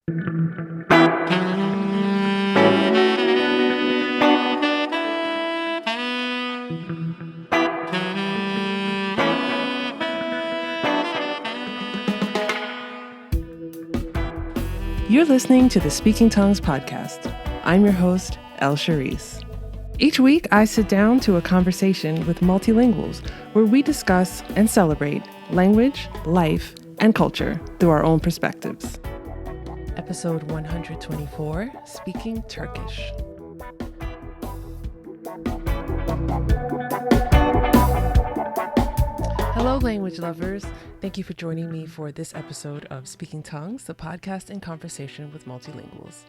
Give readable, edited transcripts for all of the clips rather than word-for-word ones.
You're listening to the Speaking Tongues podcast. I'm your host, Elysse. Each week, I sit down to a conversation with multilinguals where we discuss and celebrate language, life, and culture through our own perspectives. Episode 124, Speaking Turkish. Hello, language lovers. Thank you for joining me for this episode of Speaking Tongues, the podcast in conversation with multilinguals.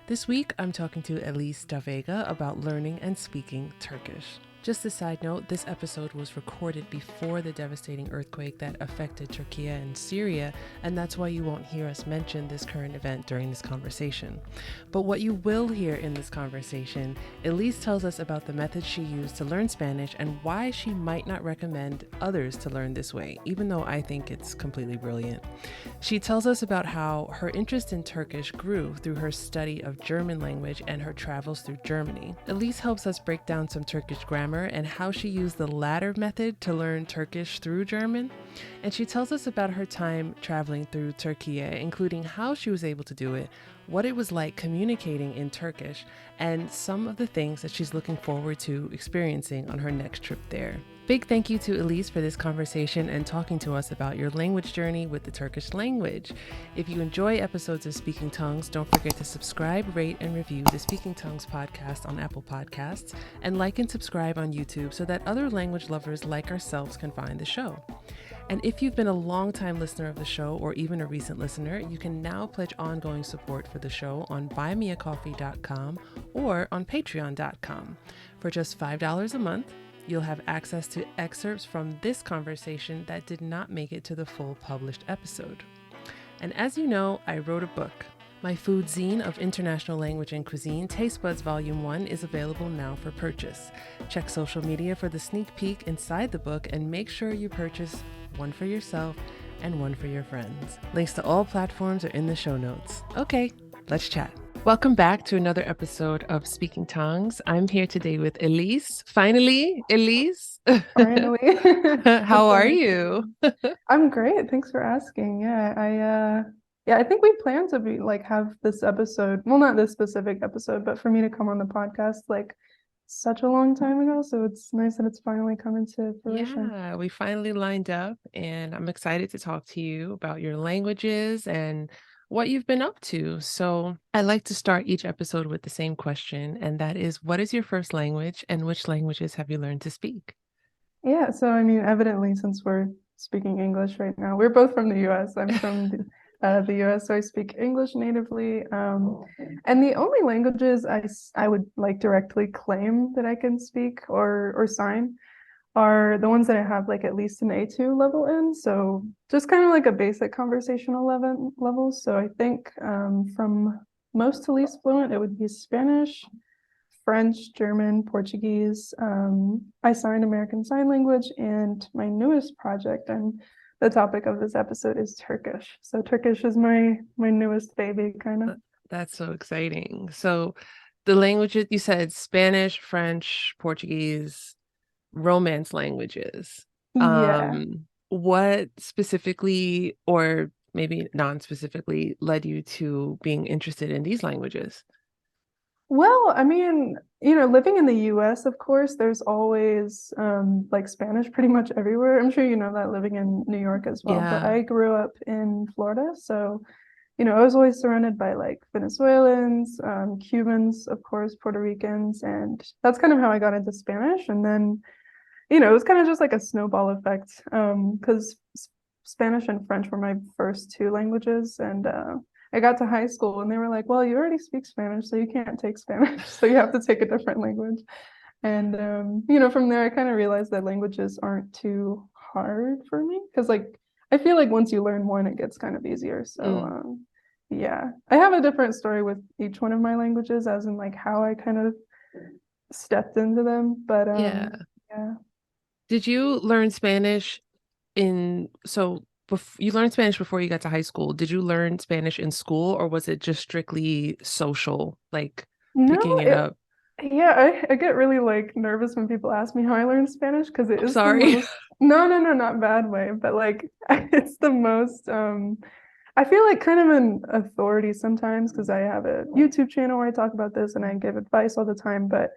This week, I'm talking to Elysse DaVega about learning and speaking Turkish. Just a side note, this episode was recorded before the devastating earthquake that affected Türkiye and Syria, and that's why you won't hear us mention this current event during this conversation. But what you will hear in this conversation, Elysse tells us about the methods she used to learn Spanish and why she might not recommend others to learn this way, even though I think it's completely brilliant. She tells us about how her interest in Turkish grew through her study of German language and her travels through Germany. Elysse helps us break down some Turkish grammar and how she used the latter method to learn Turkish through German. And she tells us about her time traveling through Türkiye, including how she was able to do it, what it was like communicating in Turkish, and some of the things that she's looking forward to experiencing on her next trip there. Big thank you to Elysse for this conversation and talking to us about your language journey with the Turkish language. If you enjoy episodes of Speaking Tongues, don't forget to subscribe, rate, and review the Speaking Tongues podcast on Apple Podcasts, and like and subscribe on YouTube so that other language lovers like ourselves can find the show. And if you've been a long-time listener of the show or even a recent listener, you can now pledge ongoing support for the show on buymeacoffee.com or on patreon.com. For just $5 a month, you'll have access to excerpts from this conversation that did not make it to the full published episode. And as you know, I wrote a book. My food zine of international language and cuisine, Taste Buds Volume 1, is available now for purchase. Check social media for the sneak peek inside the book and make sure you purchase one for yourself and one for your friends. Links to all platforms are in the show notes. Okay, let's chat. Welcome back to another episode of Speaking Tongues. I'm here today with Elysse. Finally, Elysse. Finally. How are you? I'm great. Thanks for asking. I think we plan to have this episode, well, not this specific episode, but for me to come on the podcast such a long time ago. So it's nice that it's finally coming to fruition. Yeah, we finally lined up, and I'm excited to talk to you about your languages and what you've been up to. So I like to start each episode with the same question, and that is, what is your first language and which languages have you learned to speak? Yeah, so I mean, evidently, since we're speaking English right now, we're both from the US. I'm from the US, so I speak English natively. And the only languages I would directly claim that I can speak or sign are the ones that I have at least an A2 level in. So just kind of like a basic conversational level. So I think from most to least fluent, it would be Spanish, French, German, Portuguese. I signed American Sign Language, and my newest project, and the topic of this episode, is Turkish. So Turkish is my newest baby, kind of. That's so exciting. So the languages you said, Spanish, French, Portuguese, Romance languages. Yeah. What specifically, or maybe non-specifically, led you to being interested in these languages? Well, I mean, living in the US, of course, there's always Spanish pretty much everywhere. I'm sure you know that, living in New York as well. But I grew up in Florida, so I was always surrounded by Venezuelans, Cubans, of course, Puerto Ricans, and that's kind of how I got into Spanish. And then it was kind of just like a snowball effect, because Spanish and French were my first two languages. And I got to high school and they were like, well, you already speak Spanish, so you can't take Spanish. So you have to take a different language. And, from there, I kind of realized that languages aren't too hard for me, because I feel like once you learn one, it gets kind of easier. So yeah, I have a different story with each one of my languages, as in how I kind of stepped into them. But yeah. Did you learn Spanish so you learned Spanish before you got to high school. Did you learn Spanish in school, or was it just strictly social, like No, picking it up? yeah, I get really like nervous when people ask me how I learned Spanish because it I'm is the sorry. most, no, no, no, not bad way, but like it's the most, I feel like kind of an authority sometimes because I have a YouTube channel where I talk about this and I give advice all the time. But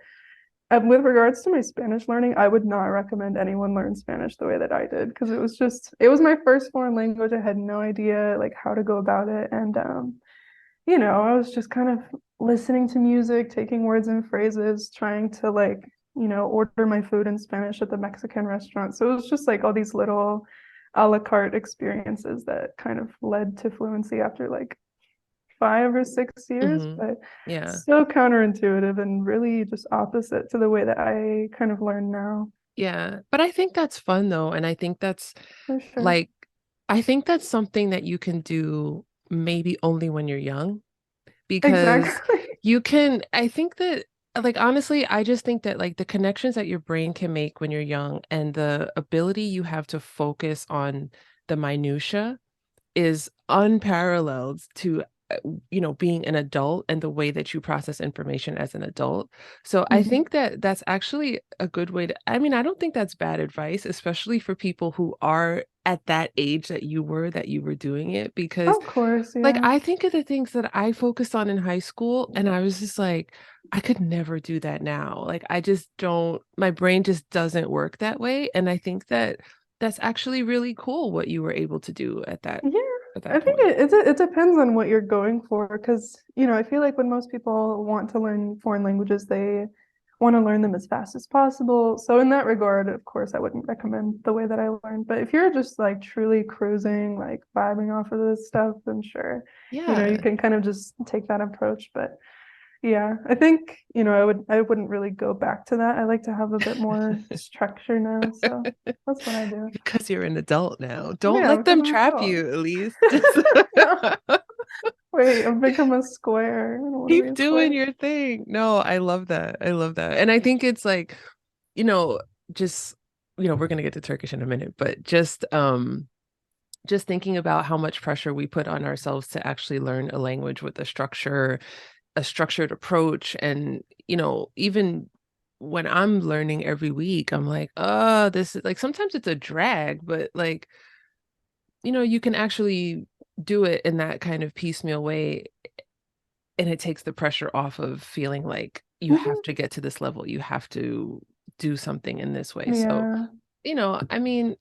with regards to my Spanish learning, I would not recommend anyone learn Spanish the way that I did because it was my first foreign language. I had no idea like how to go about it. And I was just kind of listening to music, taking words and phrases, trying to like, order my food in Spanish at the Mexican restaurant. So it was just like all these little a la carte experiences that kind of led to fluency after like 5 or 6 years, Hmm. but Yeah. so counterintuitive and really just opposite to the way that I kind of learn now, Yeah. But I think that's fun though. And I think that's for sure. like, I think that's something that you can do maybe only when you're young, because Exactly. I think that, like, honestly, I just think that, like, the connections that your brain can make when you're young and the ability you have to focus on the minutia is unparalleled to, being an adult and the way that you process information as an adult. So I Mhm. think that that's actually a good way to, I mean, I don't think that's bad advice, especially for people who are at that age that you were doing it, because Of course, like, yeah. I think of the things that I focused on in high school, and I was just like, I could never do that now. Like, I just don't, my brain just doesn't work that way. And I think that that's actually really cool what you were able to do Yeah, at I that think point. it depends on what you're going for because, I feel like when most people want to learn foreign languages, they want to learn them as fast as possible. So in that regard, of course, I wouldn't recommend the way that I learned. But if you're just like truly cruising, like vibing off of this stuff, then sure, you Yeah. can kind of just take that approach. But yeah, I think, I wouldn't really go back to that. I like to have a bit more structure now, so that's what I do. Because you're an adult now. Don't Yeah, let because them I'm a trap dog. you, Elise. Just Wait, I've become a square. I don't want to be keep a doing square. your thing. No, I love that. I love that. And I think it's like, you know, just, we're gonna get to Turkish in a minute, but just thinking about how much pressure we put on ourselves to actually learn a language with a structured approach. And, even when I'm learning every week, I'm like, oh, this is like, sometimes it's a drag, but like, you can actually do it in that kind of piecemeal way. And it takes the pressure off of feeling like you have Mhm. to get to this level. You have to do something in this way. So, Yeah. I mean,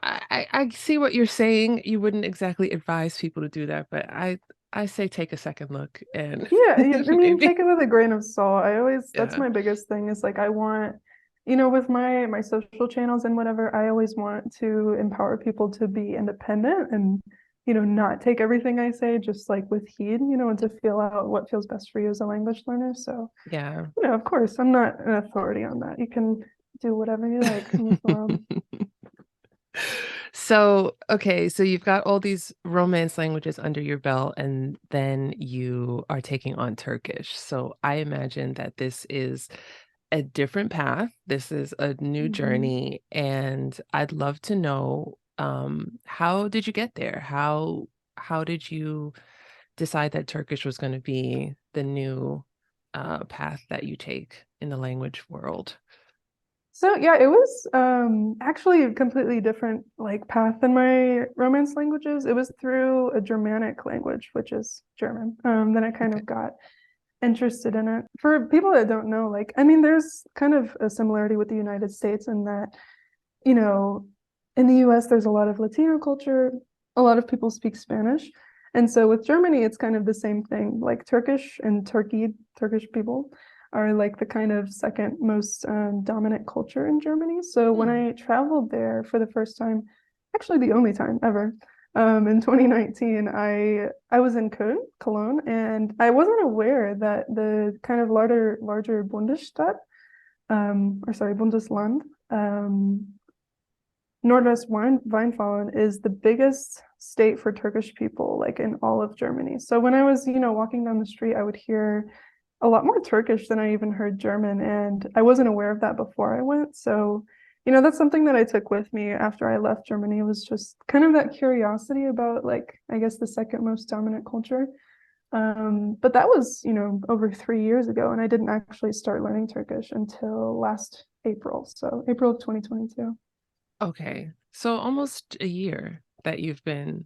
I see what you're saying. You wouldn't exactly advise people to do that, but I say take a second look and Yeah, yeah. I mean, maybe take it with a grain of salt. That's yeah. my biggest thing is like I want, with my social channels and whatever, I always want to empower people to be independent and, not take everything I say just like with heed, and to feel out what feels best for you as a language learner. So, Yeah. of course, I'm not an authority on that. You can do whatever you like in this world. So, okay, so you've got all these romance languages under your belt, and then you are taking on Turkish. So I imagine that this is a different path. This is a new Mhm. journey, and I'd love to know, how did you get there? How did you decide that Turkish was going to be the new path that you take in the language world? So yeah, it was actually a completely different like path than my Romance languages. It was through a Germanic language, which is German. Then I kind Okay. of got interested in it. For people that don't know, like I mean, there's kind of a similarity with the United States in that, you know, in the US there's a lot of Latino culture, a lot of people speak Spanish. And so with Germany, it's kind of the same thing. Like Turkish and Turkish people are like the kind of second most dominant culture in Germany. So when Hmm. I traveled there for the first time, actually the only time ever, in 2019, I was in Cologne, and I wasn't aware that the kind of larger Bundesstadt, or sorry, Bundesland, Nordwest-Rheinfalen is the biggest state for Turkish people, like in all of Germany. So when I was, walking down the street, I would hear a lot more Turkish than I even heard German, and I wasn't aware of that before I went. So That's something that I took with me after I left Germany, was just kind of that curiosity about, like, I guess the second most dominant culture. But that was, over 3 years ago, and I didn't actually start learning Turkish until last April. So April of 2022. Okay. So almost a year that you've been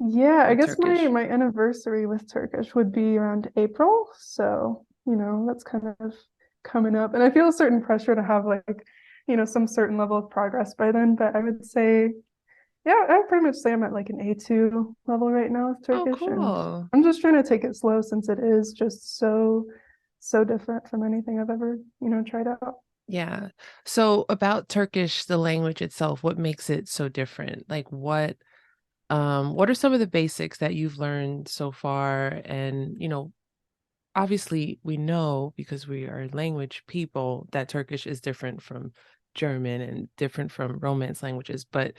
Yeah, I with guess my Turkish. my anniversary with Turkish would be around April. So, that's kind of coming up. And I feel a certain pressure to have, like, some certain level of progress by then. But I would say, yeah, I would pretty much say I'm at like an A2 level right now with Oh, Turkish. And cool. I'm just trying to take it slow, since it is just so different from anything I've ever, tried out. Yeah. So about Turkish, the language itself, what makes it so different? Like what are some of the basics that you've learned so far? And, obviously we know because we are language people that Turkish is different from German and different from Romance languages. But,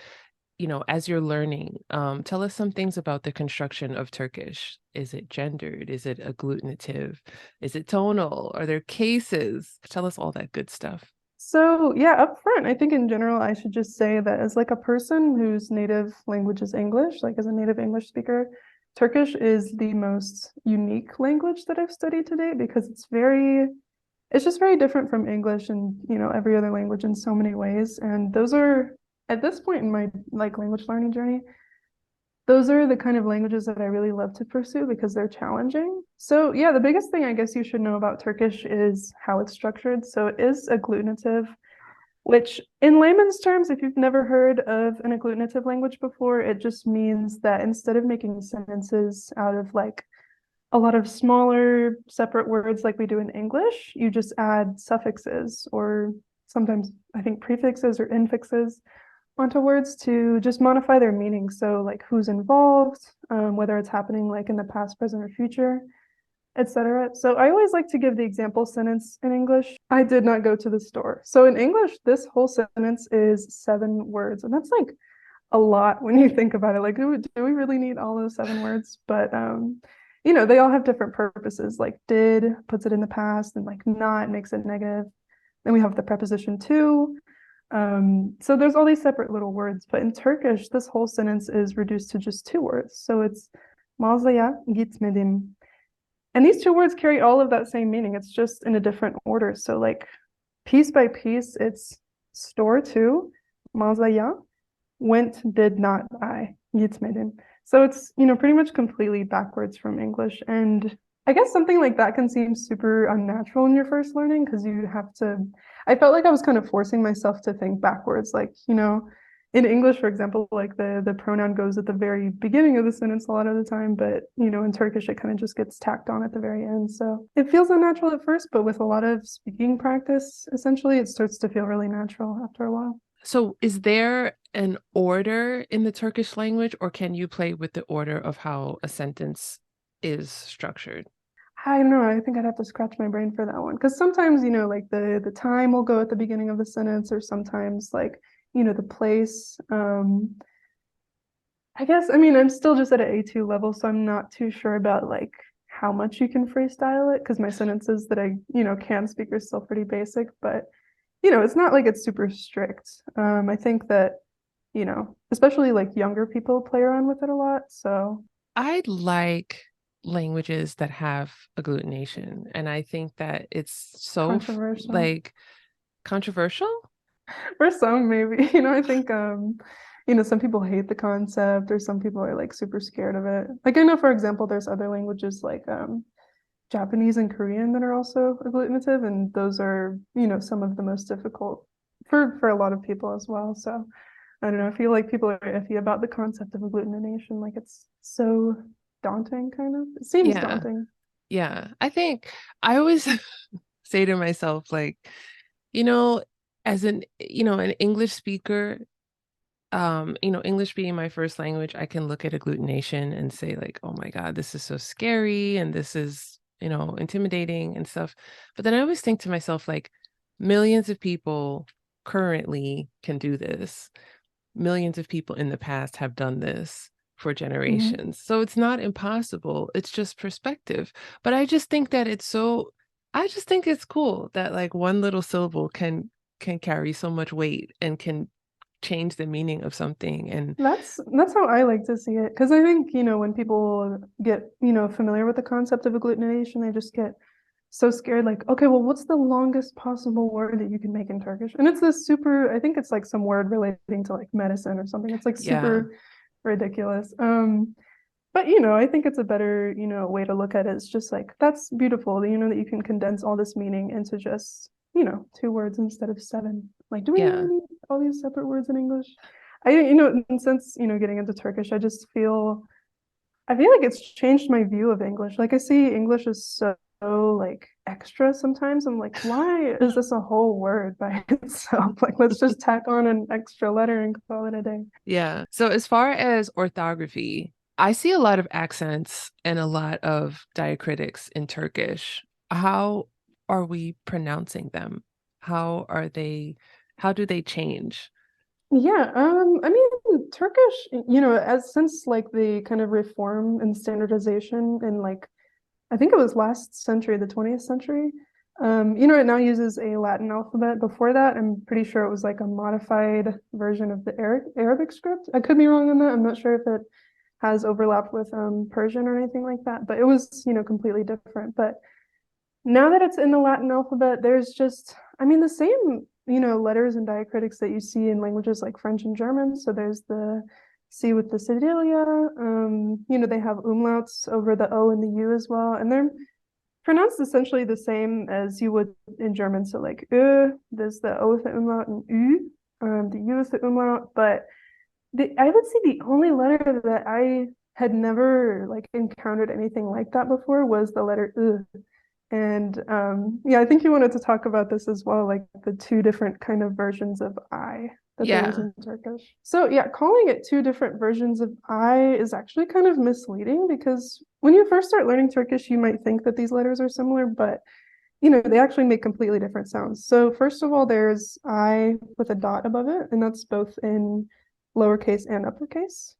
as you're learning, tell us some things about the construction of Turkish. Is it gendered? Is it agglutinative? Is it tonal? Are there cases? Tell us all that good stuff. So, yeah, up front, I think in general, I should just say that as like a person whose native language is English, like as a native English speaker, Turkish is the most unique language that I've studied to date, because it's just very different from English and, every other language in so many ways. And those are, at this point in my like language learning journey, those are the kind of languages that I really love to pursue because they're challenging. So, yeah, the biggest thing I guess you should know about Turkish is how it's structured. So it is agglutinative, which in layman's terms, if you've never heard of an agglutinative language before, it just means that instead of making sentences out of like a lot of smaller separate words like we do in English, you just add suffixes, or sometimes I think prefixes or infixes, onto words to just modify their meaning. So, like, who's involved, whether it's happening like in the past, present, or future, etc. So I always like to give the example sentence in English. I did not go to the store. So in English, this whole sentence is 7 words, and that's like a lot when you think about it. Like, do we really need all those 7 words? But they all have different purposes. Like, did puts it in the past, and like not makes it negative. Then we have the preposition to. So there's all these separate little words, but in Turkish, this whole sentence is reduced to just 2 words. So it's mağazaya gitmedim. And these 2 words carry all of that same meaning. It's just in a different order. So, like, piece by piece, it's store to, mağazaya, went, did not, I, gitmedim. So it's, pretty much completely backwards from English. And I guess something like that can seem super unnatural in your first learning, because you have to, I felt like I was kind of forcing myself to think backwards. Like, in English, for example, like the pronoun goes at the very beginning of the sentence a lot of the time, but in Turkish it kind of just gets tacked on at the very end. So it feels unnatural at first, but with a lot of speaking practice, essentially, it starts to feel really natural after a while. So is there an order in the Turkish language, or can you play with the order of how a sentence is structured? I don't know. I think I'd have to scratch my brain for that one, because sometimes, like the time will go at the beginning of the sentence, or sometimes like, the place. I guess, I mean, I'm still just at an A2 level, so I'm not too sure about like how much you can freestyle it, because my sentences that I, can speak are still pretty basic, but it's not like it's super strict. I think that, especially like younger people play around with it a lot. So I like languages that have agglutination, and I think that it's so controversial. like controversial. For some, maybe, I think, some people hate the concept, or some people are like super scared of it. Like, I know, for example, there's other languages like Japanese and Korean that are also agglutinative, and those are, some of the most difficult for a lot of people as well. So I don't know, I feel like people are iffy about the concept of agglutination. Like, it's so daunting, kind of. It seems Yeah, daunting. yeah. I think I always say to myself, like, you know, as an English speaker, English being my first language, I can look at agglutination and say like, oh my God, this is so scary and this is, intimidating and stuff. But then I always think to myself, like, millions of people currently can do this. Millions of people in the past have done this for Mhm. generations. So it's not impossible. It's just perspective. But I just think it's cool that like one little syllable can can carry so much weight and can change the meaning of something. And that's how I like to see it. Because I think, when people get, familiar with the concept of agglutination, they just get so scared, like, okay, well, what's the longest possible word that you can make in Turkish? And it's this super, I think it's like some word relating to like medicine or something. It's like super ridiculous. But I think it's a better, way to look at it. It's just like, that's beautiful, that you can condense all this meaning into just, 2 words instead of 7. Like, do we really need all these separate words in English? And since, getting into Turkish, I feel like it's changed my view of English. Like I see English as so like extra sometimes. I'm like, why is this a whole word by itself? Like, let's just tack on an extra letter and call it a day. Yeah. So as far as orthography, I see a lot of accents and a lot of diacritics in Turkish. How are we pronouncing them? How do they change? Yeah, I mean, Turkish, as since like the kind of reform and standardization in like, I think it was last century, the 20th century, it now uses a Latin alphabet. Before that, I'm pretty sure it was like a modified version of the Arabic script. I could be wrong on that. I'm not sure if it has overlap with Persian or anything like that, but it was, completely different. But now that it's in the Latin alphabet, there's just, I mean, the same, letters and diacritics that you see in languages like French and German. So there's the C with the cedilla. They have umlauts over the O and the U as well. And they're pronounced essentially the same as you would in German. So like, there's the O with the umlaut and Ü, the U with the umlaut. But I would say the only letter that I had never like encountered anything like that before was the letter U. And yeah, I think you wanted to talk about this as well, like the 2 different kind of versions of I that there is in Turkish. So yeah, calling it 2 different versions of I is actually kind of misleading, because when you first start learning Turkish, you might think that these letters are similar, but they actually make completely different sounds. So first of all, there's I with a dot above it, and that's both in lowercase and uppercase.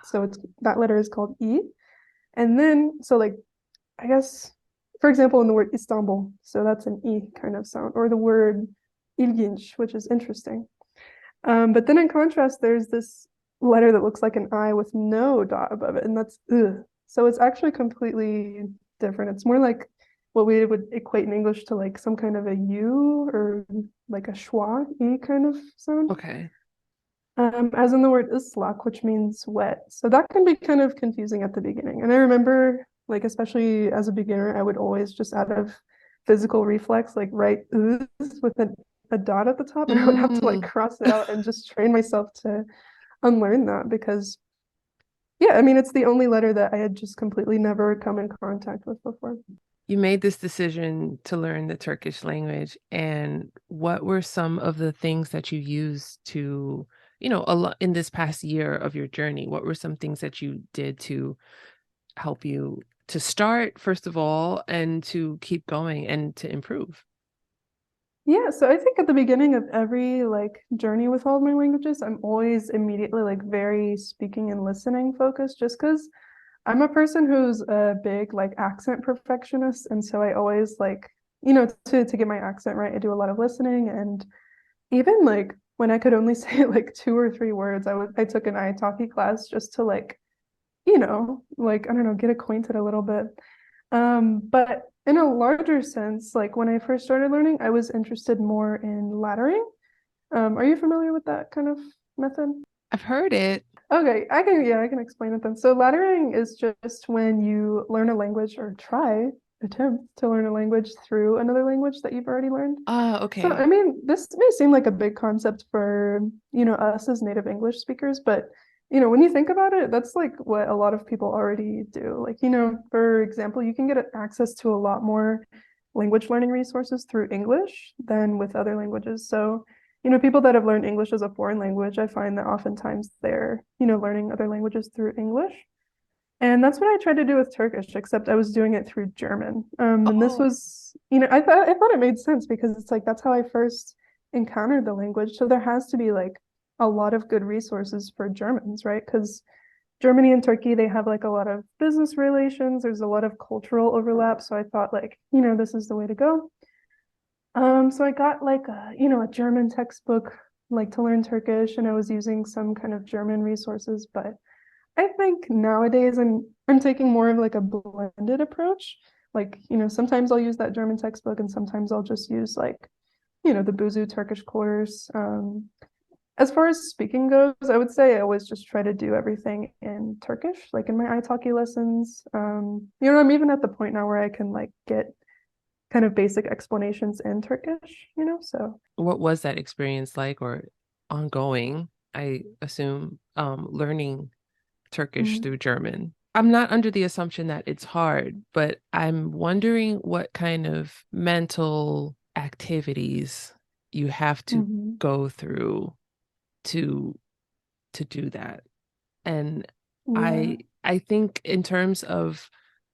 So that letter is called E. And then, so like, I guess, for example, in the word Istanbul, so that's an E kind of sound, or the word ilginç, which is interesting. But then in contrast, there's this letter that looks like an I with no dot above it, and that's ugh. So it's actually completely different. It's more like what we would equate in English to like some kind of a U, or like a schwa, E kind of sound. Okay. As in the word ıslak, which means wet. So that can be kind of confusing at the beginning. And I remember, like, especially as a beginner, I would always just out of physical reflex, like write with a dot at the top, and I would have to like cross it out and just train myself to unlearn that, because yeah, I mean, it's the only letter that I had just completely never come in contact with before. You made this decision to learn the Turkish language, and what were some of the things that you used to, a lot in this past year of your journey? What were some things that you did to help you to start, first of all, and to keep going and to improve? Yeah, so I think at the beginning of every like journey with all of my languages, I'm always immediately like very speaking and listening focused, just because I'm a person who's a big like accent perfectionist. And so I always like, to get my accent right, I do a lot of listening. And even like when I could only say like 2 or 3 words, I took an italki class just to like, like, I don't know, get acquainted a little bit. But in a larger sense, like when I first started learning, I was interested more in laddering. Are you familiar with that kind of method? I've heard it. Okay, I can explain it then. So laddering is just when you learn a language, or attempt to learn a language through another language that you've already learned. So, Okay. I mean, this may seem like a big concept for, us as native English speakers, but when you think about it, that's like what a lot of people already do. Like, for example, you can get access to a lot more language learning resources through English than with other languages. So, people that have learned English as a foreign language, I find that oftentimes they're, learning other languages through English. And that's what I tried to do with Turkish, except I was doing it through German. And this Oh, was, I thought it made sense, because it's like that's how I first encountered the language. So there has to be like a lot of good resources for Germans, right? Because Germany and Turkey, they have like a lot of business relations. There's a lot of cultural overlap. So I thought like, this is the way to go. So I got like a German textbook like to learn Turkish, and I was using some kind of German resources, but I think nowadays I'm taking more of like a blended approach. Like, sometimes I'll use that German textbook and sometimes I'll just use like, the Buzu Turkish course. As far as speaking goes, I would say I always just try to do everything in Turkish, like in my italki lessons. I'm even at the point now where I can like get kind of basic explanations in Turkish, so. What was that experience like, or ongoing, I assume, learning Turkish Mhm. through German? I'm not under the assumption that it's hard, but I'm wondering what kind of mental activities you have to Mhm. go through to do that. And Yeah. I think in terms of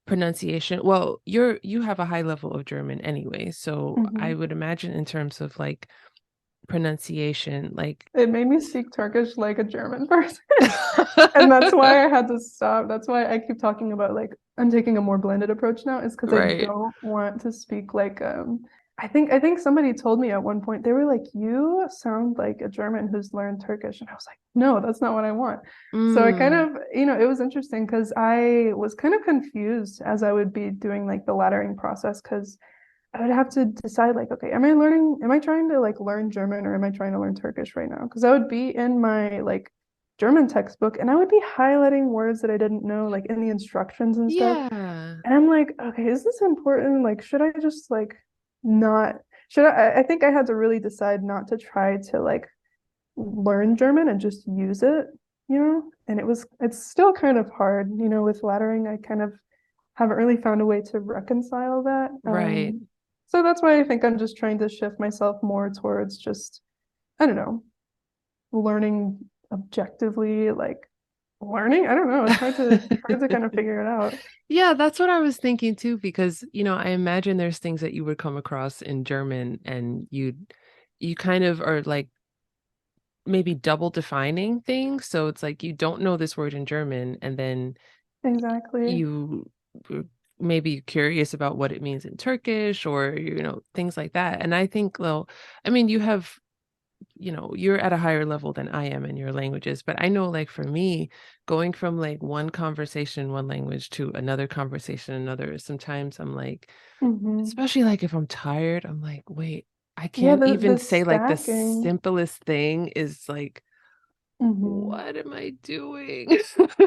pronunciation, well, you have a high level of German anyway, so I Mhm. would imagine in terms of like pronunciation, like It made me speak Turkish like a German person. And that's why I had to stop. That's why I keep talking about like I'm taking a more blended approach now, is because I right. don't want to speak like I think somebody told me at one point, they were like, you sound like a German who's learned Turkish. And I was like, no, that's not what I want. So I kind Mm, of, it was interesting because I was kind of confused as I would be doing like the laddering process because I would have to decide like, okay, am I trying to like learn German or am I trying to learn Turkish right now? Because I would be in my like German textbook and I would be highlighting words that I didn't know, like in the instructions and stuff. yeah. And I'm like, okay, is this important? Like, should I just like not, should I think I had to really decide not to try to like learn German and just use it. And it's still kind of hard, with laddering. I kind of haven't really found a way to reconcile that. Right. So that's why I think I'm just trying to shift myself more towards just, I don't know, learning objectively, like learning. I don't know. It's hard to kind of figure it out. Yeah, that's what I was thinking too, because, I imagine there's things that you would come across in German and you kind of are like maybe double defining things. So it's like you don't know this word in German and then Exactly. you may be curious about what it means in Turkish or, things like that. And I think, well, I mean, you're at a higher level than I am in your languages, but I know like for me, going from like one conversation, one language to another conversation, another, sometimes I'm like, Hmm. especially like if I'm tired, I'm like, wait, I Yeah, can't the even say like the stacking. simplest thing is like, Hmm. what am I doing?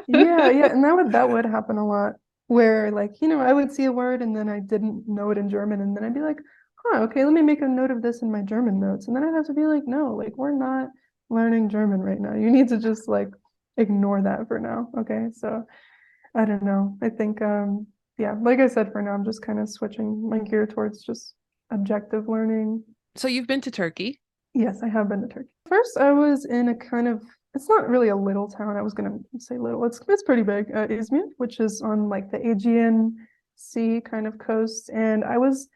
Yeah, yeah, and that would happen a lot where like, I would see a word and then I didn't know it in German and then I'd be like, huh, okay, let me make a note of this in my German notes. And then I'd have to be like, no, like we're not learning German right now. You need to just like ignore that for now. Okay. So I don't know. I think yeah, like I said, for now I'm just kind of switching my gear towards just objective learning. So you've been to Turkey. Yes, I have been to Turkey. First, I was in a kind of, it's not really a little town. I was gonna say little. It's pretty big, Izmir, which is on like the Aegean Sea kind of coast. And I was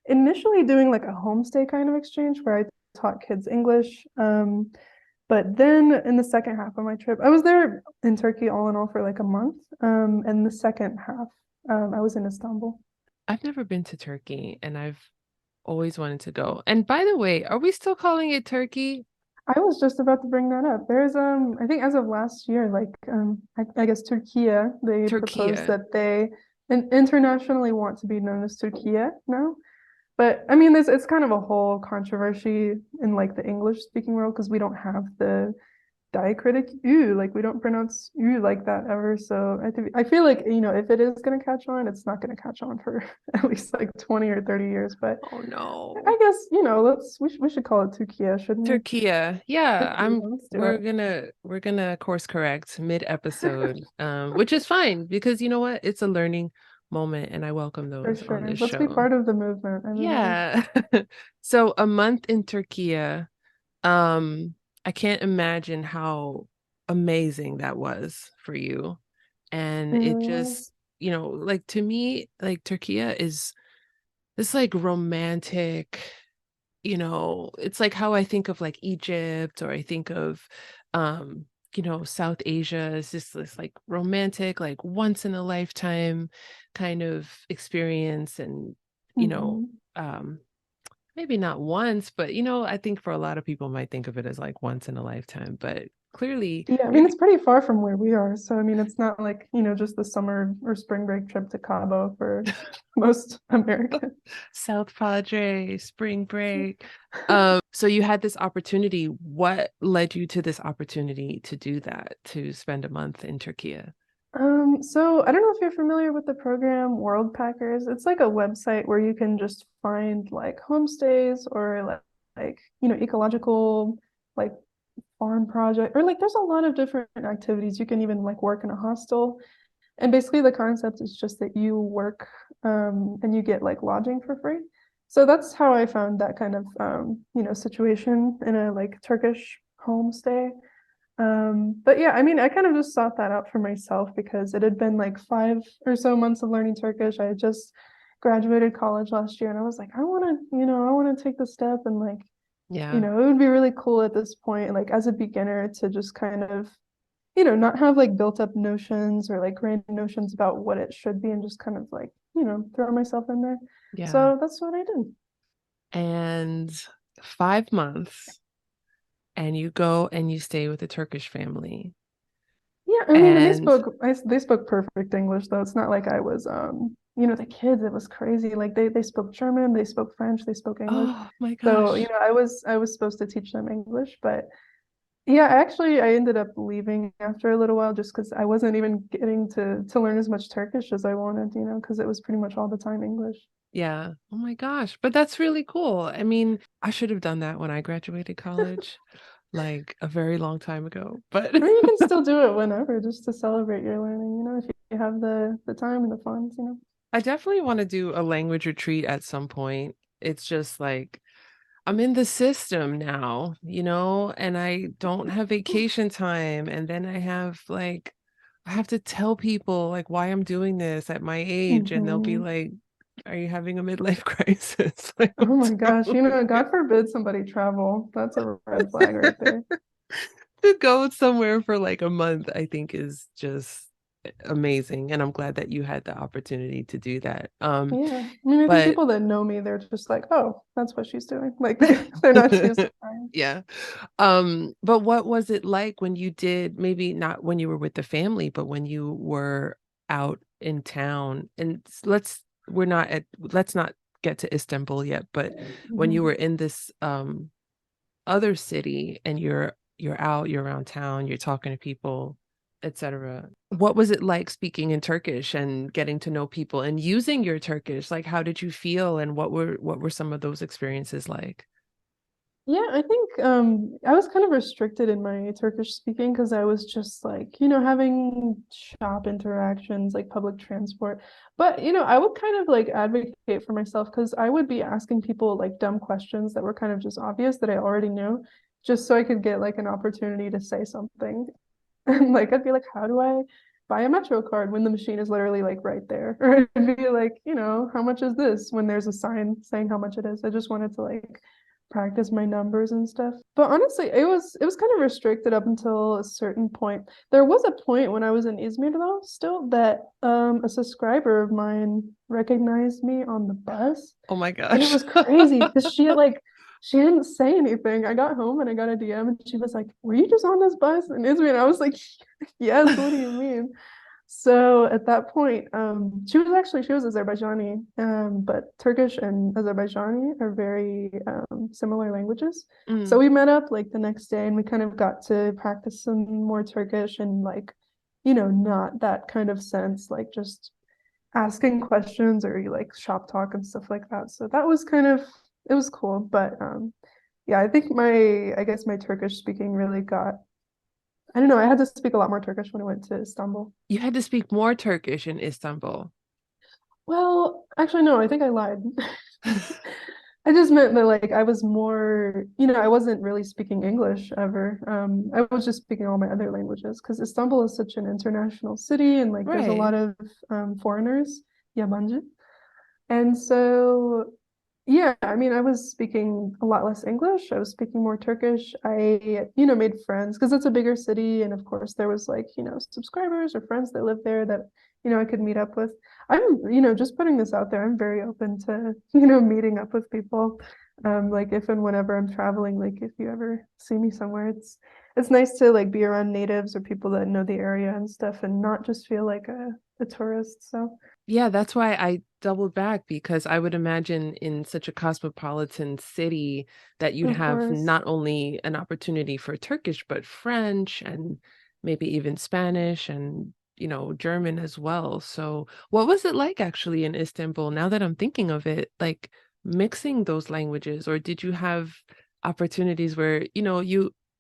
initially doing like a homestay kind of exchange where I taught kids English. But then in the second half of my trip, I was there in Turkey all in all for like a month. And the second half, I was in Istanbul. I've never been to Turkey and I've always wanted to go. And by the way, are we still calling it Turkey? I was just about to bring that up. There's I think as of last year, like I guess Türkiye, they proposed Turkiye. that they internationally want to be known as Türkiye now. But I mean, it's kind of a whole controversy in like the English speaking world because we don't have the diacritic u, like we don't pronounce u like that ever. So I feel like, if it is going to catch on, it's not going to catch on for at least like 20 or 30 years. But Oh no. I guess, we should call it Türkiye, shouldn't we? Turkiya. Yeah, Türkiye, I'm let's do we're it. gonna we're gonna course correct mid-episode. Which is fine because you know what? It's a learning moment and I welcome For those on sure. this Let's be show. part of the movement, everybody. Yeah. So a month in Turkiya, um, I can't imagine how amazing that was for you. It And it really just, was. like to me, like Turkiya is this like romantic, it's like how I think of like Egypt or I think of um, South Asia is just this like romantic, like once in a lifetime kind of experience and, you know, Hmm. um maybe not once, but I think for a lot of people might think of it as like once in a lifetime, but clearly Yeah, I mean, it's pretty far from where we are. So, I mean, it's not like, just the summer or spring break trip to Cabo for most Americans. South Padre, spring break. So you had this opportunity. What led you to this opportunity to do that, to spend a month in Turkey? So I don't know if you're familiar with the program World Packers. It's like a website where you can just find like homestays or ecological like farm project or like there's a lot of different activities. You can even like work in a hostel. And basically the concept is just that you work and you get like lodging for free. So that's how I found that kind of situation in a like Turkish homestay. But yeah, I mean, I kind of just sought that out for myself because it had been like 5 or so months of learning Turkish. I had just graduated college last year and I was like, I want to take the step and like, Yeah. it would be really cool at this point, like as a beginner to just kind of, not have like built up notions or like random notions about what it should be and just kind of like, throw myself in there. Yeah. So that's what I did. And 5 months, and you go and you stay with a Turkish family. Yeah, I mean, And they spoke perfect English though. It's not like I was the kids, it was crazy. Like they spoke German, they spoke French, they spoke English. oh my So, gosh. I was supposed to teach them English, but yeah, actually I ended up leaving after a little while just because I wasn't even getting to learn as much Turkish as I wanted, because it was pretty much all the time English. Yeah. Oh my gosh. But that's really cool. I mean, I should have done that when I graduated college, like a very long time ago. But I mean, you can still do it whenever just to celebrate your learning, if you have the time and the funds. I definitely want to do a language retreat at some point. It's just like I'm in the system now, and I don't have vacation time. And then I have to tell people like why I'm doing this at my age. And they'll be Hmm. like, are you having a midlife crisis? Like, Oh my what's wrong gosh, with you? God forbid somebody travel. That's a red flag right there. To go somewhere for like a month, I think is just amazing. And I'm glad that you had the opportunity to do that. Yeah. I mean, I think But people that know me, they're just like, oh, that's what she's doing. Like they're not too surprised. yeah. But what was it like when you did, maybe not when you were with the family, but when you were out in town? And let's not get to Istanbul yet, but when you were Mhm. in this other city and you're out, you're around town, you're talking to people, etc. What was it like speaking in Turkish and getting to know people and using your Turkish? Like how did you feel and what were some of those experiences like? Yeah, I think I was kind of restricted in my Turkish speaking because I was just like, having shop interactions, like public transport. But, I would kind of like advocate for myself because I would be asking people like dumb questions that were kind of just obvious that I already knew, just so I could get like an opportunity to say something. And like I'd be like, how do I buy a Metro card when the machine is literally like right there? Or I'd be like, how much is this when there's a sign saying how much it is? I just wanted to like practice my numbers and stuff. But honestly, it was kind of restricted up until a certain point. There was a point when I was in Izmir though, still that a subscriber of mine recognized me on the bus. Oh my And it gosh. was crazy because she didn't say anything. I got home and I got a DM and she was like, were you just on this bus in Izmir? And I was like, yes, what do you mean? So at that point, she was Azerbaijani, but Turkish and Azerbaijani are very similar languages. So Mm, we met up like the next day and we kind of got to practice some more Turkish and like, not that kind of sense, like just asking questions or like shop talk and stuff like that. So that was kind of it was cool. But yeah, I guess my Turkish speaking really got I don't know, I had to speak a lot more Turkish when I went to Istanbul. you had to speak more Turkish in Istanbul. Well, actually no, I think I lied. I just meant that like I was more, I wasn't really speaking English ever. I was just speaking all my other languages because Istanbul is such an international city and like there's a Right. lot of foreigners, yabancı. And so, yeah, I mean, I was speaking a lot less English. I was speaking more Turkish. I, made friends because it's a bigger city. And of course, there was like, subscribers or friends that lived there that, I could meet up with. just putting this out there, I'm very open to, meeting up with people. Like if and whenever I'm traveling, like if you ever see me somewhere, it's nice to like be around natives or people that know the area and stuff and not just feel like a tourist. So Yeah, that's why I doubled back because I would imagine in such a cosmopolitan city that you'd of have course. not only an opportunity for Turkish, but French and maybe even Spanish and, German as well. So, what was it like actually in Istanbul? Now that I'm thinking of it, like mixing those languages, or did you have opportunities where,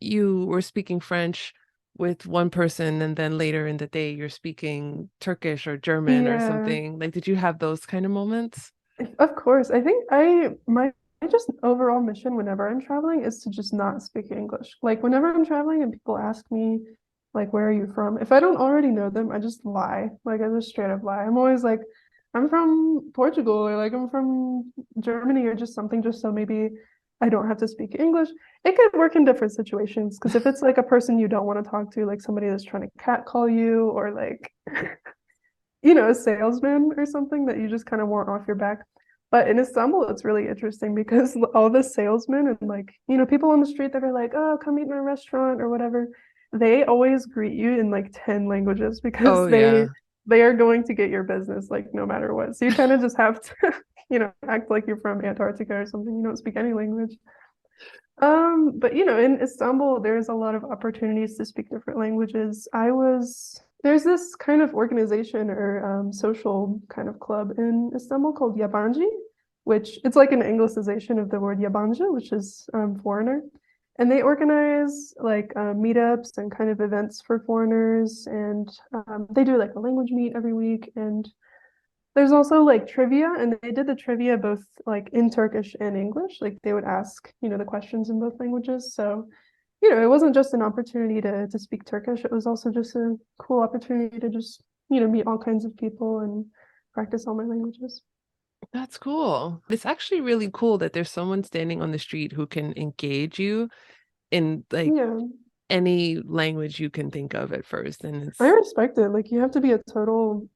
you were speaking French with one person and then later in the day you're speaking Turkish or German or Yeah. something? Like, did you have those kind of moments? Of course. I think my just overall mission whenever I'm traveling is to just not speak English. Like whenever I'm traveling and people ask me like where are you from? If I don't already know them, I just lie. Like I just straight up lie. I'm always like I'm from Portugal or like I'm from Germany or just something just so maybe I don't have to speak English. It could work in different situations because if it's like a person you don't want to talk to, like somebody that's trying to catcall you or like a salesman or something that you just kind of want off your back. But in Istanbul, it's really interesting because all the salesmen and like, people on the street that are like, oh, come eat in our restaurant or whatever, they always greet you in like 10 languages because Oh yeah. they are going to get your business like no matter what. So you kind of just have to, act like you're from Antarctica or something. You don't speak any language. But in Istanbul, there's a lot of opportunities to speak different languages. There's this kind of organization or social kind of club in Istanbul called Yabancı, which it's like an Anglicization of the word yabancı, which is foreigner. And they organize like meetups and kind of events for foreigners, and they do like a language meet every week. And there's also like trivia, and they did the trivia both like in Turkish and English. Like they would ask, the questions in both languages. So, it wasn't just an opportunity to speak Turkish. It was also just a cool opportunity to just, meet all kinds of people and practice all my languages. That's cool. It's actually really cool that there's someone standing on the street who can engage you in like Yeah, any language you can think of at first. And I it's respect it. Like you have to be a total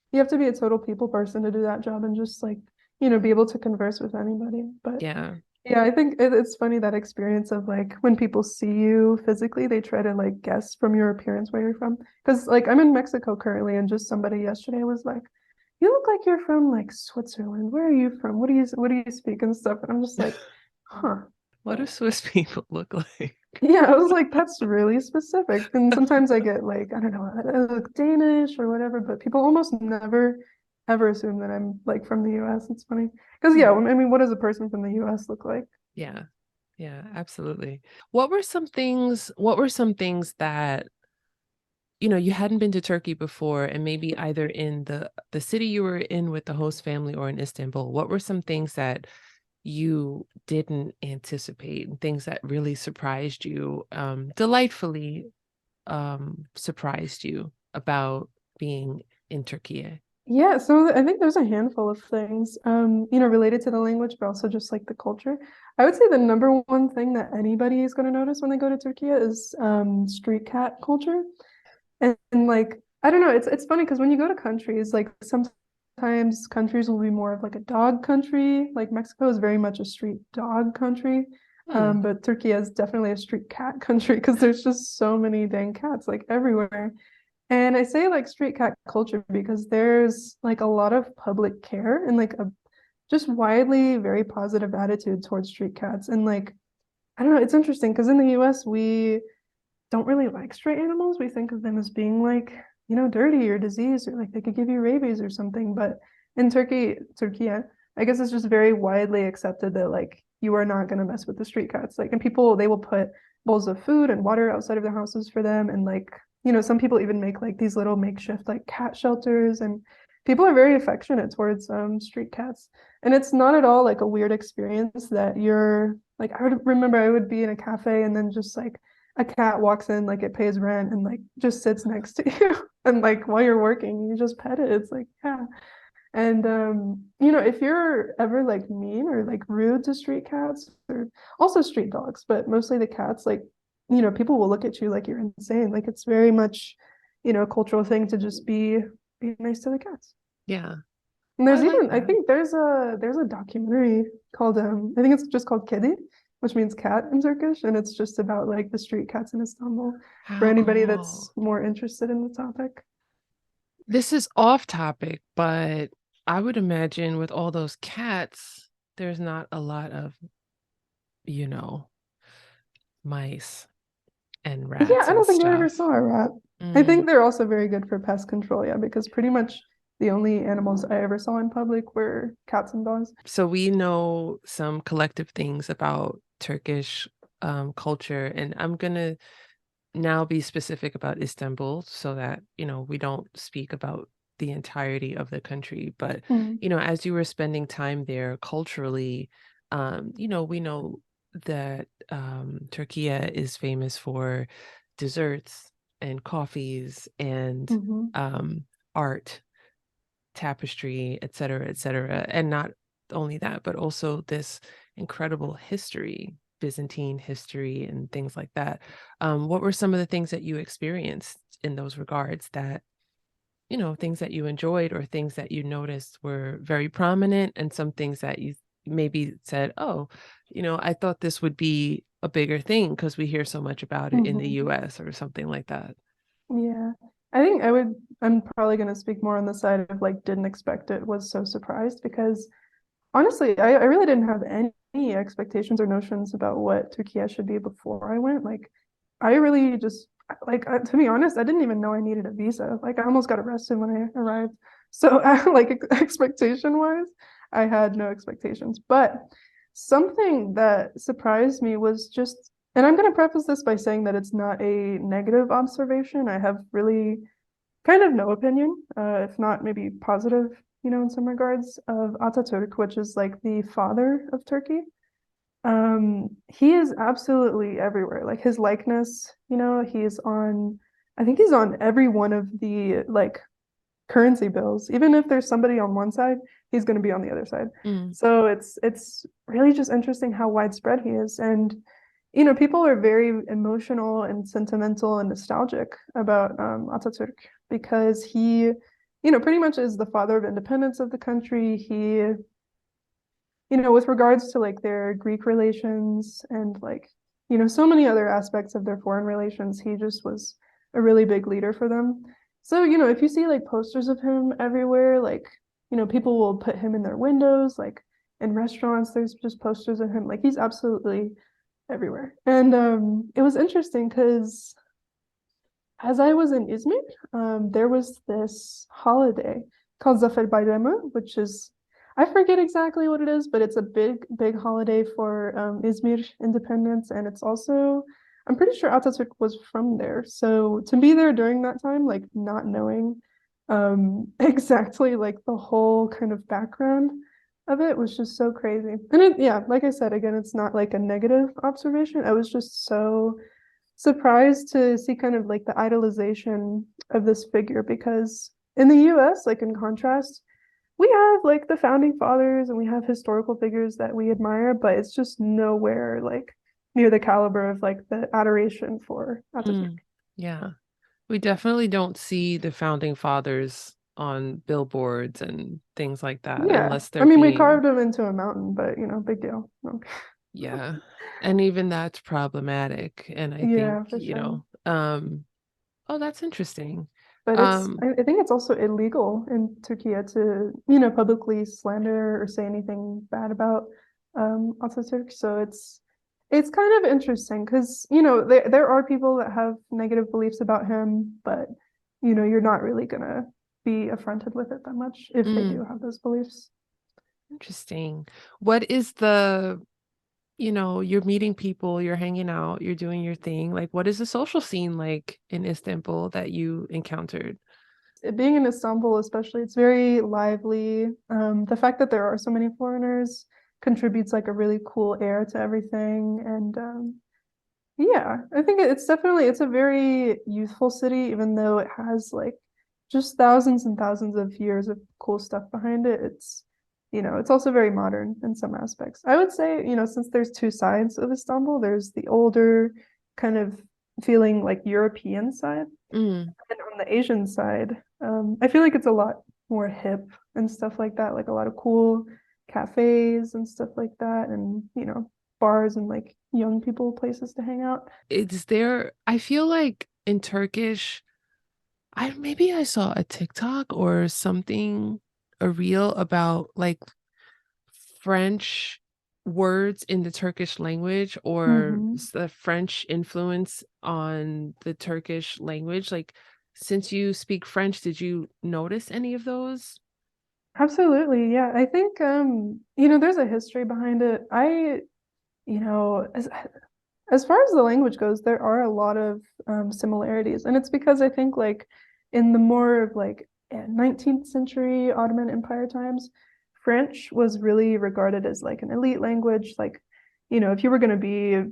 people person to do that job and just like, be able to converse with anybody. But yeah. yeah, I think it's funny that experience of like when people see you physically, they try to like guess from your appearance where you're from. Because like I'm in Mexico currently, and just somebody yesterday was like, "You look like you're from like Switzerland. Where are you from? What do you speak and stuff?" And I'm just like, "Huh." What do But Swiss people look like? yeah, I was like, "That's really specific." And sometimes I get like, I don't know, I look Danish or whatever, but people almost never ever assume that I'm like from the US. It's funny. Because yeah, I mean, what does a person from the US look like? Yeah. Yeah, absolutely. What were some things that, you hadn't been to Turkey before and maybe either in the city you were in with the host family or in Istanbul? What were some things that you didn't anticipate and things that really surprised you, delightfully surprised you about being in Turkey? Yeah, so I think there's a handful of things, related to the language, but also just like the culture. I would say the number one thing that anybody is going to notice when they go to Turkey is street cat culture. And like, I don't know, it's funny because when you go to countries, like sometimes countries will be more of like a dog country. Like Mexico is very much a street dog country. Hmm. But Turkey is definitely a street cat country because there's just so many dang cats like everywhere. And I say like street cat culture because there's like a lot of public care and like a just widely very positive attitude towards street cats. And like, I don't know, it's interesting because in the US, we don't really like stray animals. We think of them as being like, dirty or diseased or like they could give you rabies or something. But in Turkey, I guess it's just very widely accepted that like you are not going to mess with the street cats. Like, and people, they will put bowls of food and water outside of their houses for them. And like, some people even make like these little makeshift like cat shelters, and people are very affectionate towards street cats. And it's not at all like a weird experience that you're like, I would remember I would be in a cafe and then just like a cat walks in, like it pays rent and like just sits next to you. And like while you're working, you just pet it. It's like, yeah. And if you're ever like mean or like rude to street cats or also street dogs, but mostly the cats, like, people will look at you like you're insane. Like it's very much, a cultural thing to just be nice to the cats. Yeah. And Oh, I there's like even, I that. think there's a documentary called I think it's just called Kedi, which means cat in Turkish, and it's just about like the street cats in Istanbul for How anybody that's cool. more interested in the topic. This is off topic, but I would imagine with all those cats, there's not a lot of, you know, mice and Yeah, rats I and don't think I ever stuff. saw a rat. I Mm. think they're also very good for pest control, yeah, because pretty much the only animals I ever saw in public were cats and dogs. So we know some collective things about Turkish culture, and I'm gonna now be specific about Istanbul so that, we don't speak about the entirety of the country. But, Mm, as you were spending time there culturally, we know that Türkiye is famous for desserts and coffees and mhm, art, tapestry, et cetera, et cetera. And not only that, but also this incredible history, Byzantine history, and things like that. What were some of the things that you experienced in those regards that, things that you enjoyed or things that you noticed were very prominent, and some things that you maybe said, oh, I thought this would be a bigger thing because we hear so much about it in the mhm. US or something like that? Yeah. I'm probably going to speak more on the side of like didn't expect it, was so surprised because honestly, I really didn't have any expectations or notions about what Turkey should be before I went. Like, I really just, like, to be honest, I didn't even know I needed a visa. Like, I almost got arrested when I arrived. So, like, expectation wise, I had no expectations. But something that surprised me was just, and I'm going to preface this by saying that it's not a negative observation. I have really kind of no opinion, if not maybe positive, in some regards, of Ataturk, which is like the father of Turkey. He is absolutely everywhere. Like his likeness, I think he's on every one of the like currency bills. Even if there's somebody on one side, he's going to be on the other side. Mm, So it's really just interesting how widespread he is. And people are very emotional and sentimental and nostalgic about Ataturk because he, pretty much is the father of independence of the country. He, with regards to like their Greek relations and like, so many other aspects of their foreign relations, he just was a really big leader for them. So, if you see like posters of him everywhere, like, people will put him in their windows, like in restaurants, there's just posters of him. Like he's absolutely everywhere. And it was interesting because as I was in Izmir, there was this holiday called Zafer Bayramı, which is, I forget exactly what it is, but it's a big, big holiday for Izmir independence. And it's also, I'm pretty sure Atatürk was from there. So to be there during that time, like not knowing exactly like the whole kind of background of it was just so crazy. And yeah, like I said, again, it's not like a negative observation. I was just so surprised to see kind of like the idolization of this figure because in the US, like in contrast, we have like the founding fathers and we have historical figures that we admire, but it's just nowhere like near the caliber of like the adoration for Atatürk. mm, yeah. We definitely don't see the founding fathers on billboards and things like that Yeah. unless I they're mean, we being, carved him into a mountain, but big deal. Okay. yeah. And even that's problematic. And I think, Yeah, for sure. oh, that's interesting. But Um, I think it's also illegal in Turkey to, publicly slander or say anything bad about Atatürk. So it's kind of interesting because, there are people that have negative beliefs about him, but, you're not really gonna be affronted with it that much if they mm, do have those beliefs. interesting. What is you're meeting people, you're hanging out, you're doing your thing. Like, what is the social scene like in Istanbul that you encountered? Being in Istanbul, especially, it's very lively. The fact that there are so many foreigners contributes like a really cool air to everything. And yeah, I think it's a very youthful city, even though it has like just thousands and thousands of years of cool stuff behind it. It's also very modern in some aspects. I would say, since there's two sides of Istanbul, there's the older kind of feeling like European side. Mm, And on the Asian side, I feel like it's a lot more hip. and stuff like that, like a lot of cool cafes and stuff like that, and bars and like young people places to hang out. I feel like in Turkish, I saw a TikTok or something, a reel about like French words in the Turkish language, or Hmm. the French influence on the Turkish language. Like, since you speak French, did you notice any of those? Absolutely, yeah. I think there's a history behind it. You know, as far as the language goes, there are a lot of similarities, and it's because I think like in the more of like 19th century Ottoman Empire times, French was really regarded as like an elite language. Like, if you were going to be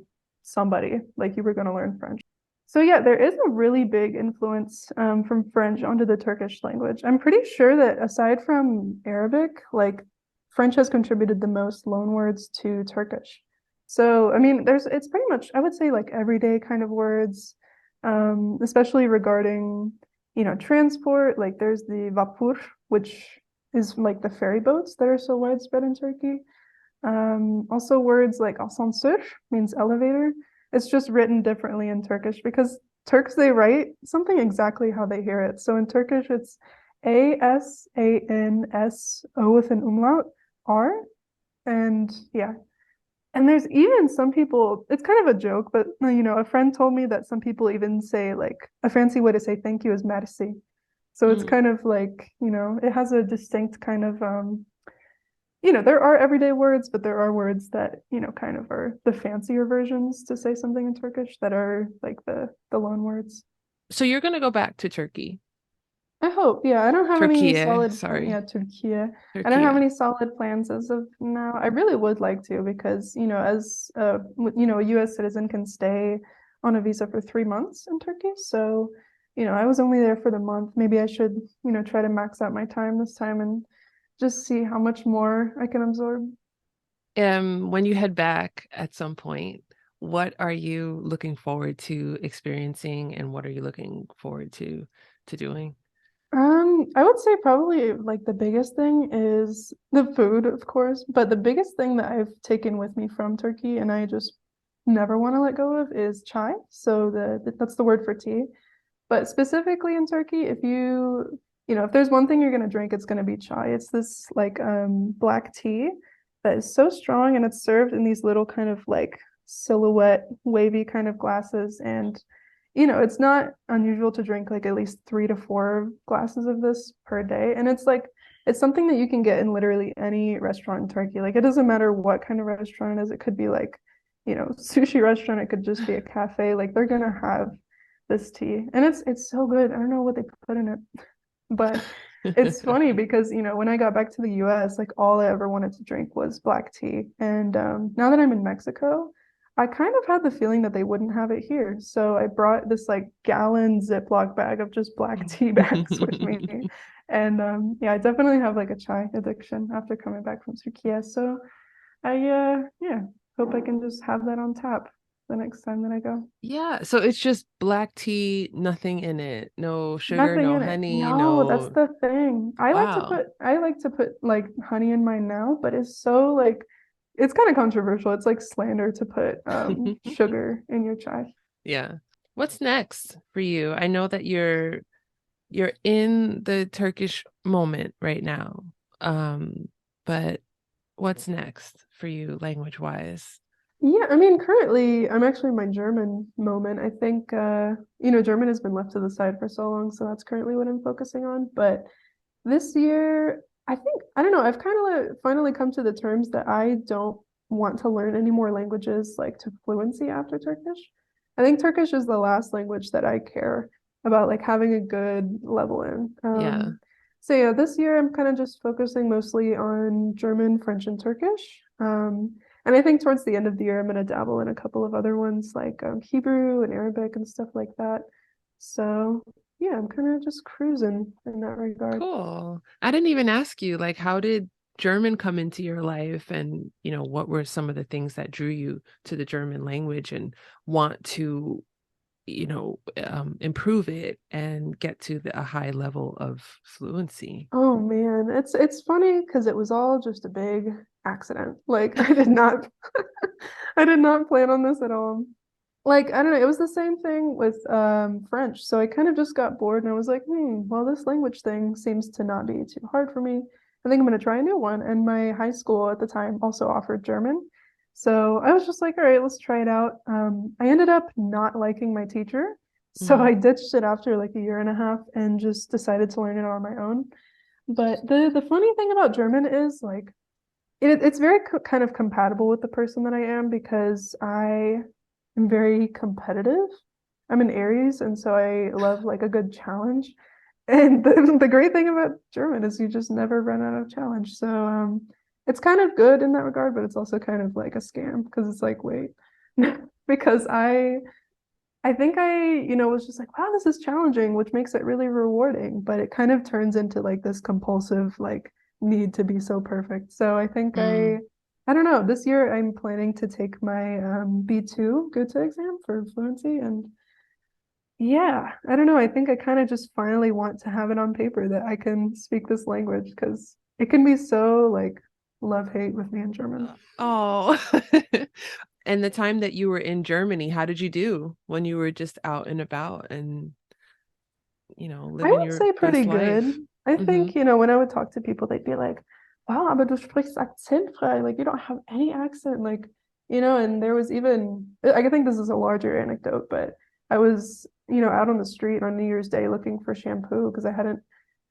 somebody, like you were going to learn French. So yeah, there is a really big influence from French onto the Turkish language. I'm pretty sure that aside from Arabic, like French has contributed the most loanwords to Turkish. So, I mean, it's pretty much, I would say, like everyday kind of words, especially regarding, transport. Like there's the vapur, which is like the ferry boats that are so widespread in Turkey. Also words like asansör means elevator. It's just written differently in Turkish because Turks, they write something exactly how they hear it. So in Turkish, it's Asanso with an umlaut, R. And yeah, and there's even some people, it's kind of a joke, but a friend told me that some people even say like a fancy way to say thank you is merci. So it's Mm. kind of like, it has a distinct kind of there are everyday words, but there are words that, kind of are the fancier versions to say something in Turkish that are like the loan words. So you're gonna go back to Turkey. I hope. Yeah, I don't have any Turkiye, solid plan. sorry. Yeah, Türkiye. I don't have Turkiye. any solid plans as of now. I really would like to because, as a US citizen can stay on a visa for 3 months in Turkey. So, I was only there for the month. Maybe I should, try to max out my time this time and just see how much more I can absorb. When you head back at some point, what are you looking forward to experiencing, and what are you looking forward to doing? I would say probably like the biggest thing is the food, of course, but the biggest thing that I've taken with me from Turkey and I just never want to let go of is chai. So that's the word for tea. But specifically in Turkey, if there's one thing you're gonna drink, it's gonna be chai. It's this like black tea that is so strong and it's served in these little kind of like silhouette wavy kind of glasses. And it's not unusual to drink like at least 3 to 4 glasses of this per day. And it's something that you can get in literally any restaurant in Turkey. Like it doesn't matter what kind of restaurant it is. It could be like, sushi restaurant, it could just be a cafe. Like they're gonna have this tea. And it's so good. I don't know what they put in it. But it's funny because, when I got back to the US, like all I ever wanted to drink was black tea. And now that I'm in Mexico, I kind of had the feeling that they wouldn't have it here. So I brought this like gallon Ziploc bag of just black tea bags with me. And yeah, I definitely have like a chai addiction after coming back from Turkey. So I yeah, hope I can just have that on tap the next time that I go. Yeah, so it's just black tea, nothing in it. No sugar, Nothing no in it. honey, No, that's no. the thing. Wow. I like to put like honey in mine now, but it's so like it's kind of controversial. It's like slander to put sugar in your chai. Yeah. What's next for you? I know that you're in the Turkish moment right now. But what's next for you language wise? Yeah, I mean, currently I'm actually in my German moment. I think German has been left to the side for so long, so that's currently what I'm focusing on. But this year, I think, I don't know, I've kind of like finally come to the terms that I don't want to learn any more languages like to fluency after Turkish. I think Turkish is the last language that I care about like having a good level in. Yeah. So yeah, this year I'm kind of just focusing mostly on German, French, and Turkish. And I think towards the end of the year, I'm going to dabble in a couple of other ones like Hebrew and Arabic and stuff like that. So yeah, I'm kind of just cruising in that regard. Cool. I didn't even ask you, like, how did German come into your life, and, what were some of the things that drew you to the German language and want to, improve it and get to a high level of fluency? Oh man, it's funny because it was all just a big accident. Like I did not I did not plan on this at all. Like I don't know, it was the same thing with French. So I kind of just got bored and I was like, well, this language thing seems to not be too hard for me. I think I'm gonna try a new one. And my high school at the time also offered German. So I was just like, all right, let's try it out. I ended up not liking my teacher. So Mm. I ditched it after like a year and a half and just decided to learn it on my own. But the funny thing about German is like it's very kind of compatible with the person that I am because I am very competitive. I'm an Aries, and so I love like a good challenge. And the great thing about German is you just never run out of challenge. So it's kind of good in that regard, but it's also kind of like a scam because it's like, wait, because I think was just like, wow, this is challenging, which makes it really rewarding, but it kind of turns into like this compulsive like need to be so perfect. So I think Mm. I don't know, this year I'm planning to take my B2 Goethe exam for fluency and yeah, I don't know, I think I kind of just finally want to have it on paper that I can speak this language because it can be so like love-hate with me in German. Oh. And the time that you were in Germany, how did you do when you were just out and about and, I living would your say pretty best good. life? I Hmm. think, when I would talk to people, they'd be like, wow, aber du sprichst akzentfrei. Like, you don't have any accent. Like, and there was even, I think this is a larger anecdote, but I was, out on the street on New Year's Day looking for shampoo because I hadn't,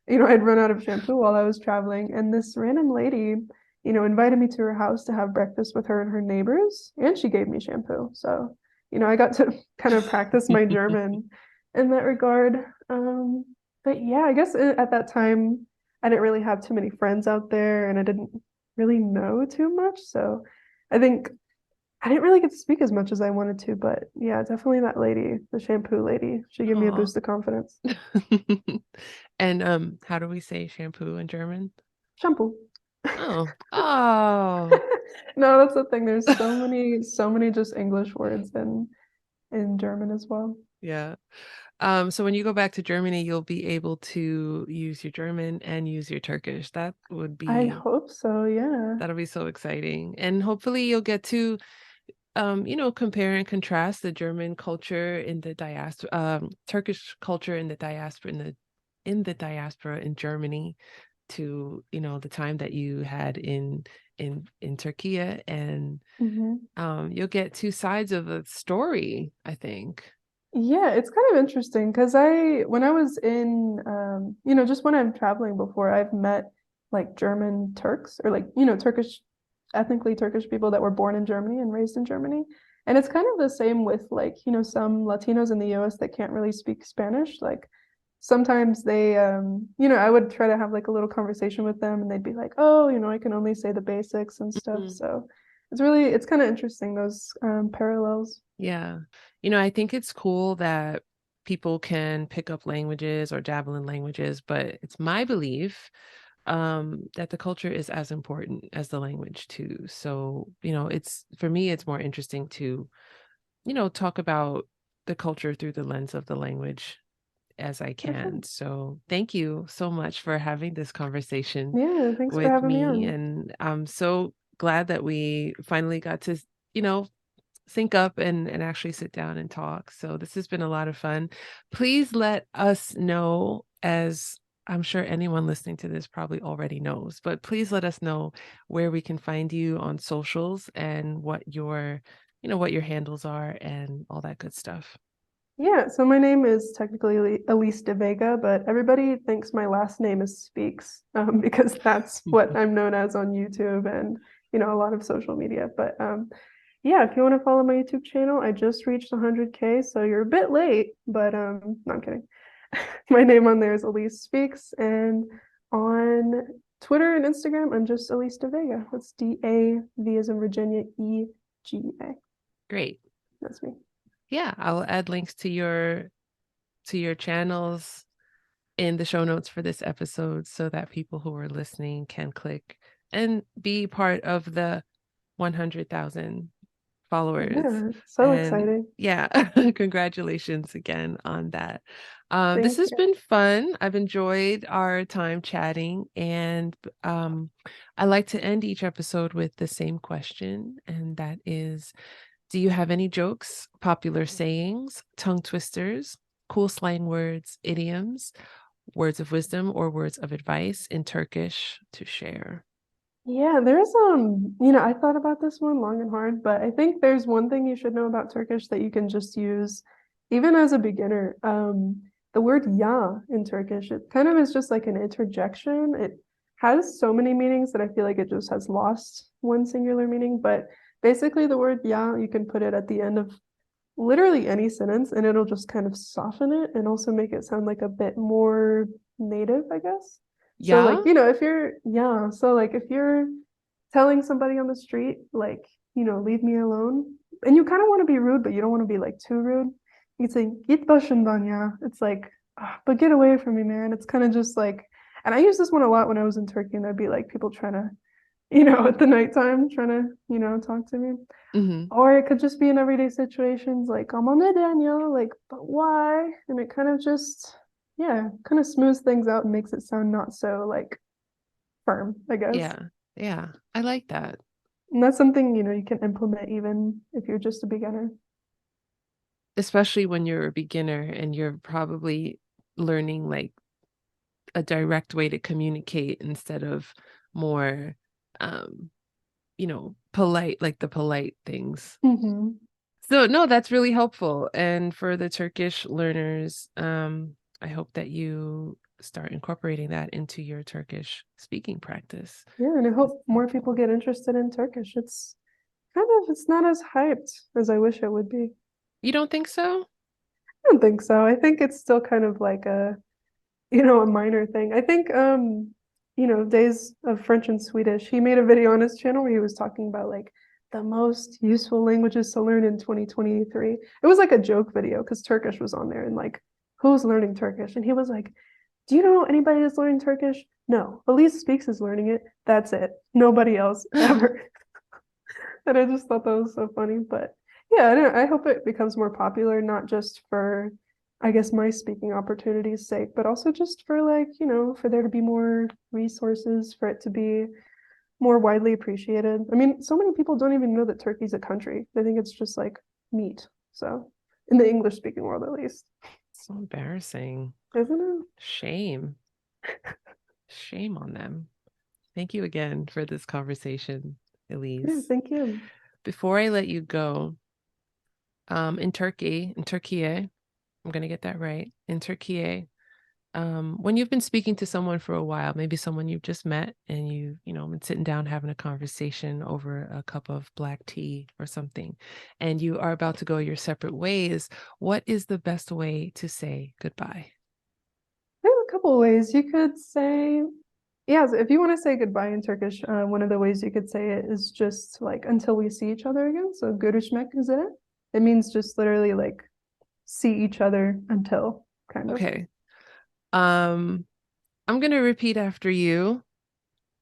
I'd run out of shampoo while I was traveling. And this random lady, invited me to her house to have breakfast with her and her neighbors, and she gave me shampoo. So, I got to kind of practice my German in that regard. But yeah, I guess at that time, I didn't really have too many friends out there and I didn't really know too much. So I think I didn't really get to speak as much as I wanted to. But yeah, definitely that lady, the shampoo lady, she gave me a Oh. boost of confidence. And how do we say shampoo in German? Shampoo. Oh. Oh. No, that's the thing. There's so many just English words in German as well. Yeah. So when you go back to Germany, you'll be able to use your German and use your Turkish. I hope so, yeah. That'll be so exciting. And hopefully you'll get to compare and contrast the German culture in the diaspora, Turkish culture in the diaspora in Germany to, the time that you had in Türkiye, and Hmm. you'll get two sides of a story, I think. Yeah, it's kind of interesting because when I was in, just when I'm traveling before, I've met like German Turks or like, ethnically Turkish people that were born in Germany and raised in Germany. And it's kind of the same with like, some Latinos in the US that can't really speak Spanish. Like sometimes they, I would try to have like a little conversation with them and they'd be like, oh, I can only say the basics and stuff. Mhm. So it's kind of interesting, those parallels. Yeah. I think it's cool that people can pick up languages or dabble in languages, but it's my belief that the culture is as important as the language too. So, it's for me, it's more interesting to, talk about the culture through the lens of the language as I For sure. can. So, thank you so much for having this conversation Yeah, thanks for with having me me. on. And I'm so glad that we finally got to, you know, sync up and actually sit down and talk. So this has been a lot of fun. Please let us know, as I'm sure anyone listening to this probably already knows, but please let us know where we can find you on socials and what your handles are and all that good stuff. Yeah, so my name is technically Elysse DaVega, but everybody thinks my last name is Speaks, because that's what I'm known as on YouTube and a lot of social media. But yeah, if you want to follow my YouTube channel, I just reached 100K, so you're a bit late, but no, I'm kidding. My name on there is Elysse Speaks, and on Twitter and Instagram, I'm just Elysse DaVega. That's DAV as in Virginia, EGA. Great. That's me. Yeah, I'll add links to your channels in the show notes for this episode so that people who are listening can click and be part of the 100,000 followers. Yeah, so exciting. Yeah, congratulations again on that. This Thank has you. been fun. I've enjoyed our time chatting, and I like to end each episode with the same question, and that is, do you have any jokes, popular sayings, tongue twisters, cool slang words, idioms, words of wisdom, or words of advice in Turkish to share? Yeah, there's I thought about this one long and hard, but I think there's one thing you should know about Turkish that you can just use even as a beginner. The word ya in Turkish, it kind of is just like an interjection. It has so many meanings that I feel like it just has lost one singular meaning, but basically the word ya, you can put it at the end of literally any sentence and it'll just kind of soften it and also make it sound like a bit more native, I guess. So like, Yeah? if you're telling somebody on the street, like, leave me alone, and you kind of want to be rude, but you don't want to be like too rude, you can say, git başımdan ya. It's like, but get away from me, man. It's kind of just like, and I use this one a lot when I was in Turkey, and there'd be like people trying to, at the nighttime, trying to, talk to me. Mm-hmm. Or it could just be in everyday situations like, I'm on Daniel, like, but why? And it kind of just, yeah, kind of smooths things out and makes it sound not so like firm, I guess. Yeah. Yeah. I like that. And that's something, you can implement even if you're just a beginner. Especially when you're a beginner and you're probably learning like a direct way to communicate instead of more um polite, like the polite things. Mm-hmm. So no, that's really helpful. And for the Turkish learners, I hope that you start incorporating that into your Turkish speaking practice. Yeah, and I hope more people get interested in Turkish. It's not as hyped as I wish it would be. You don't think so? I don't think so. I think it's still kind of like a minor thing. I think Days of French and Swedish, he made a video on his channel where he was talking about like the most useful languages to learn in 2023. It was like a joke video because Turkish was on there and like, who's learning Turkish? And he was like, do you know anybody that's learning Turkish? No, Elysse Speaks is learning it. That's it. Nobody else ever. And I just thought that was so funny. But yeah, I hope it becomes more popular, not just for, I guess, my speaking opportunities' sake, but also just for like, for there to be more resources, for it to be more widely appreciated. I mean, so many people don't even know that Turkey's a country. They think it's just like meat. So, in the English speaking world, at least. So embarrassing. Isn't it? Shame. Shame on them. Thank you again for this conversation, Elysse. Yeah, thank you. Before I let you go, in Türkiye, I'm going to get that right. In Türkiye, when you've been speaking to someone for a while, maybe someone you've just met and been sitting down having a conversation over a cup of black tea or something, and you are about to go your separate ways, what is the best way to say goodbye? There's a couple of ways you could say. Yeah, so if you want to say goodbye in Turkish, one of the ways you could say it is just like until we see each other again. So görüşmek üzere. It means just literally like see each other until kind of. Okay. I'm going to repeat after you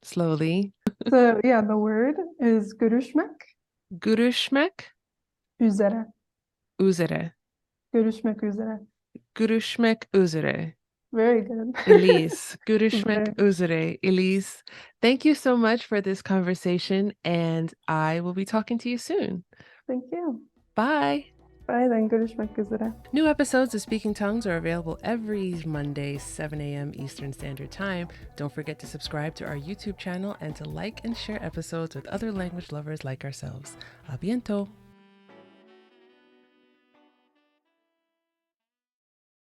slowly. So yeah, the word is görüşmek Görüşmek üzere. üzere. Görüşmek üzere. Görüşmek üzere. Very good. Elysse, görüşmek üzere. Elysse, thank you so much for this conversation, and I will be talking to you soon. Thank you. Bye. Bye then. Görüşmek üzere. New episodes of Speaking Tongues are available every Monday, 7 a.m. Eastern Standard Time. Don't forget to subscribe to our YouTube channel and to like and share episodes with other language lovers like ourselves. A bientôt.